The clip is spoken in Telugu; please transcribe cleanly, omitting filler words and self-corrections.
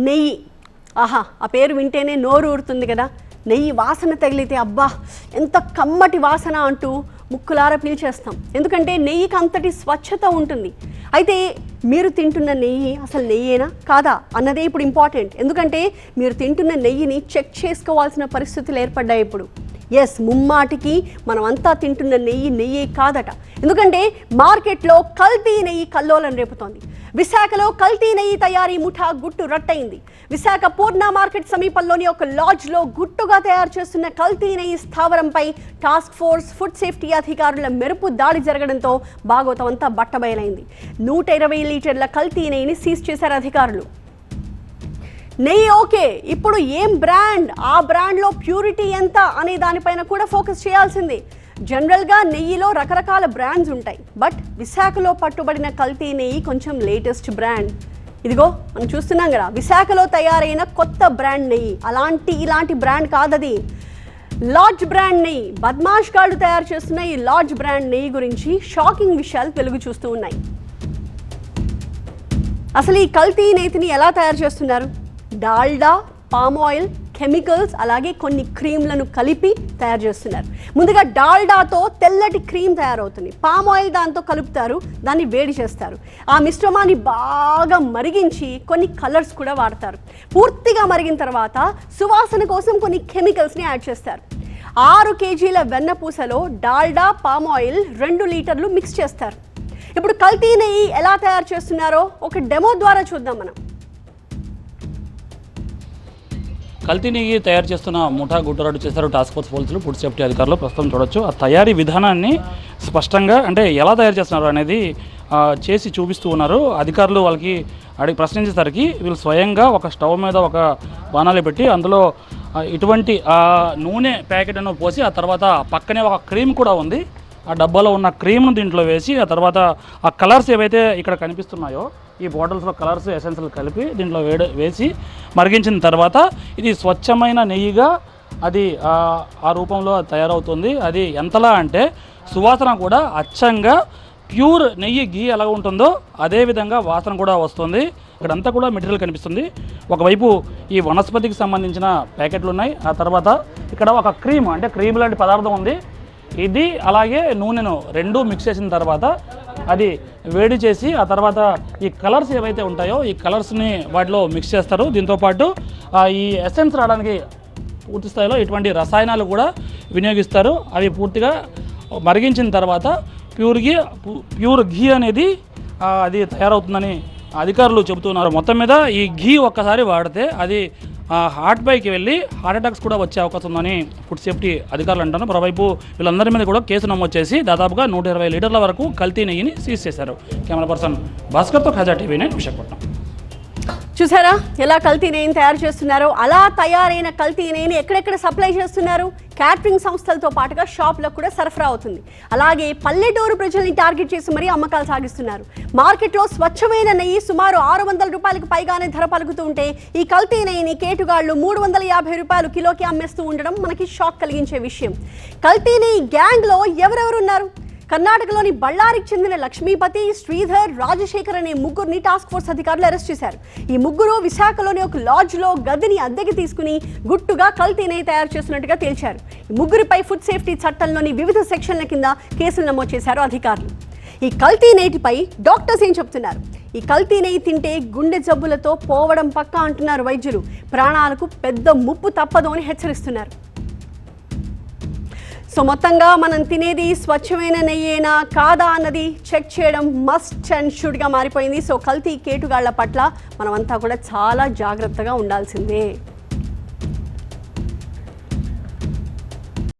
నెయ్యి. ఆహా, ఆ పేరు వింటేనే నోరు ఊరుతుంది కదా. నెయ్యి వాసన తగిలితే అబ్బా ఎంత కమ్మటి వాసన అంటూ ముక్కులారా పీల్చేస్తాం. ఎందుకంటే నెయ్యికి అంతటి స్వచ్ఛత ఉంటుంది. అయితే మీరు తింటున్న నెయ్యి అసలు నెయ్యేనా కాదా అన్నదే ఇప్పుడు ఇంపార్టెంట్. ఎందుకంటే మీరు తింటున్న నెయ్యిని చెక్ చేసుకోవాల్సిన పరిస్థితులు ఏర్పడ్డాయి ఇప్పుడు. ఎస్, ముమ్మాటికి మనం అంతా తింటున్న నెయ్యే కాదట. ఎందుకంటే మార్కెట్లో కల్తీ నెయ్యి కల్లోలం రేపుతోంది. విశాఖలో కల్తీ నెయ్యి తయారీ ముఠా గుట్టు రట్టయింది. విశాఖ పూర్ణ మార్కెట్ సమీపంలోని ఒక లాడ్జ్లో గుట్టుగా తయారు చేస్తున్న కల్తీ నెయ్యి స్థావరంపై టాస్క్ ఫోర్స్ ఫుడ్ సేఫ్టీ అధికారుల మెరుపు దాడి జరగడంతో భాగవతం అంతా బట్టబయలైంది. 120 లీటర్ల కల్తీ నెయ్యిని సీజ్ చేశారు అధికారులు. నెయ్యి ఓకే, ఇప్పుడు ఏం బ్రాండ్, ఆ బ్రాండ్లో ప్యూరిటీ ఎంత అనే దానిపైన కూడా ఫోకస్ చేయాల్సింది. జనరల్గా నెయ్యిలో రకరకాల బ్రాండ్స్ ఉంటాయి. బట్ విశాఖలో పట్టుబడిన కల్తీ నెయ్యి కొంచెం లేటెస్ట్ బ్రాండ్. ఇదిగో మనం చూస్తున్నాం కదా, విశాఖలో తయారైన కొత్త బ్రాండ్ నెయ్యి. ఇలాంటి బ్రాండ్ కాదది, లాడ్జ్ బ్రాండ్ నెయ్యి. బద్మాష్ గాళ్ళు తయారు చేస్తున్న ఈ లాడ్జ్ బ్రాండ్ నెయ్యి గురించి షాకింగ్ విషయాలు వెలుగు చూస్తూ ఉన్నాయి. అసలు ఈ కల్తీ నెయ్యిని ఎలా తయారు చేస్తున్నారు? డాల్డా, పామ్ ఆయిల్, కెమికల్స్, అలాగే కొన్ని క్రీమ్లను కలిపి తయారు చేస్తున్నారు. ముందుగా డాల్డాతో తెల్లటి క్రీమ్ తయారవుతుంది. పామ్ ఆయిల్ దాంతో కలుపుతారు, దాన్ని వేడి చేస్తారు. ఆ మిశ్రమాన్ని బాగా మరిగించి కొన్ని కలర్స్ కూడా వాడతారు. పూర్తిగా మరిగిన తర్వాత సువాసన కోసం కొన్ని కెమికల్స్ని యాడ్ చేస్తారు. 6 కేజీల వెన్నపూసలో డాల్డా, పామ్ ఆయిల్ 2 లీటర్లు మిక్స్ చేస్తారు. ఇప్పుడు కల్తీ నెయ్యి ఎలా తయారు చేస్తున్నారో ఒక డెమో ద్వారా చూద్దాం మనం. కల్తీ నెయ్యి తయారు చేస్తున్న ముఠా గుట్టురాడు చేశారు టాస్క్ ఫోర్స్ పోలీసులు, ఫుడ్ సేఫ్టీ అధికారులు. ప్రస్తుతం చూడొచ్చు ఆ తయారీ విధానాన్ని స్పష్టంగా, అంటే ఎలా తయారు చేస్తున్నారు అనేది చేసి చూపిస్తూ ఉన్నారు. అధికారులు వాళ్ళకి ప్రశ్నించేసరికి వీళ్ళు స్వయంగా ఒక స్టవ్ మీద ఒక బాణాలు పెట్టి అందులో ఇటువంటి నూనె ప్యాకెట్ అని పోసి, ఆ తర్వాత పక్కనే ఒక క్రీమ్ కూడా ఉంది. ఆ డబ్బాలో ఉన్న క్రీమ్ను దీంట్లో వేసి, ఆ తర్వాత ఆ కలర్స్ ఏవైతే ఇక్కడ కనిపిస్తున్నాయో ఈ బాటిల్స్లో కలర్స్ ఎసెన్షియల్ కలిపి దీంట్లో వేసి మరిగించిన తర్వాత ఇది స్వచ్ఛమైన నెయ్యిగా అది ఆ రూపంలో తయారవుతుంది. అది ఎంతలా అంటే సువాసన కూడా అచ్చంగా ప్యూర్ నెయ్యి గీ ఎలా ఉంటుందో అదే విధంగా వాసన కూడా వస్తుంది. ఇక్కడంతా కూడా మెటీరియల్ కనిపిస్తుంది. ఒకవైపు ఈ వనస్పతికి సంబంధించిన ప్యాకెట్లు ఉన్నాయి. ఆ తర్వాత ఇక్కడ ఒక క్రీమ్, అంటే క్రీమ్ లాంటి పదార్థం ఉంది. ఇది అలాగే నూనెను 2 మిక్స్ చేసిన తర్వాత అది వేడి చేసి, ఆ తర్వాత ఈ కలర్స్ ఏవైతే ఉంటాయో ఈ కలర్స్ని వాటిలో మిక్స్ చేస్తారు. దీంతోపాటు ఈ ఎసెన్స్ రావడానికి పూర్తి స్థాయిలో ఇటువంటి రసాయనాలు కూడా వినియోగిస్తారు. అవి పూర్తిగా మరిగించిన తర్వాత ప్యూర్ ఘీ అనేది అది తయారవుతుందని అధికారులు చెబుతున్నారు. మొత్తం మీద ఈ ఘీ ఒక్కసారి వాడితే అది హార్ట్ పైకి వెళ్ళి హార్ట్ అటాక్స్ కూడా వచ్చే అవకాశం ఉందని ఫుడ్ సేఫ్టీ అధికారులు అంటారు. మరోవైపు వీళ్ళందరి మీద కూడా కేసు నమోదు చేసి దాదాపుగా 120 లీటర్ల వరకు కల్తీ నెయ్యిని సీజ్ చేశారు. కెమెరా పర్సన్ భాస్కర్తో ఖజా టీవీ 9 విశాఖపట్నం. చూసారా ఎలా కల్తీ నెయ్యిని తయారు చేస్తున్నారో? అలా తయారైన కల్తీ నెయ్యిని ఎక్కడెక్కడ సప్లై చేస్తున్నారు? క్యాటరింగ్ సంస్థలతో పాటుగా షాప్లకు కూడా సరఫరా అవుతుంది. అలాగే పల్లెటూరు ప్రజల్ని టార్గెట్ చేసి మరీ అమ్మకాలు సాగిస్తున్నారు. మార్కెట్లో స్వచ్ఛమైన నెయ్యి సుమారు 600 రూపాయలకు పైగానే ధర పలుకుతూ ఉంటే ఈ కల్తీ నెయ్యిని కేటుగాళ్లు 350 రూపాయలు కిలోకి అమ్మేస్తూ ఉండడం మనకి షాక్ కలిగించే విషయం. కల్తీ నెయ్యి గ్యాంగ్లో ఎవరెవరు ఉన్నారు? కర్ణాటకలోని బళ్ళారికి చెందిన లక్ష్మీపతి, శ్రీధర్, రాజశేఖర్ అనే ముగ్గురిని టాస్క్ ఫోర్స్ అధికారులు అరెస్ట్ చేశారు. ఈ ముగ్గురు విశాఖలోని ఒక లాడ్జ్లో గదిని అద్దెకి తీసుకుని గుట్టుగా కల్తీ నెయ్యి తయారు చేస్తున్నట్టుగా తేల్చారు. ఈ ముగ్గురిపై ఫుడ్ సేఫ్టీ చట్టంలోని వివిధ సెక్షన్ల కింద కేసులు నమోదు చేశారు అధికారులు. ఈ కల్తీ నెయ్యిపై డాక్టర్స్ ఏం చెప్తున్నారు? ఈ కల్తీ నెయ్యి తింటే గుండె జబ్బులతో పోవడం పక్కా అంటున్నారు వైద్యులు. ప్రాణాలకు పెద్ద ముప్పు తప్పదు అని హెచ్చరిస్తున్నారు. సో మొత్తంగా మనం తినేది స్వచ్ఛమైన నెయ్యేనా కాదా అన్నది చెక్ చేయడం మస్ట్ అండ్ షుడ్గా మారిపోయింది. సో కల్తీ కేటుగాళ్ల పట్ల మనమంతా కూడా చాలా జాగ్రత్తగా ఉండాల్సిందే.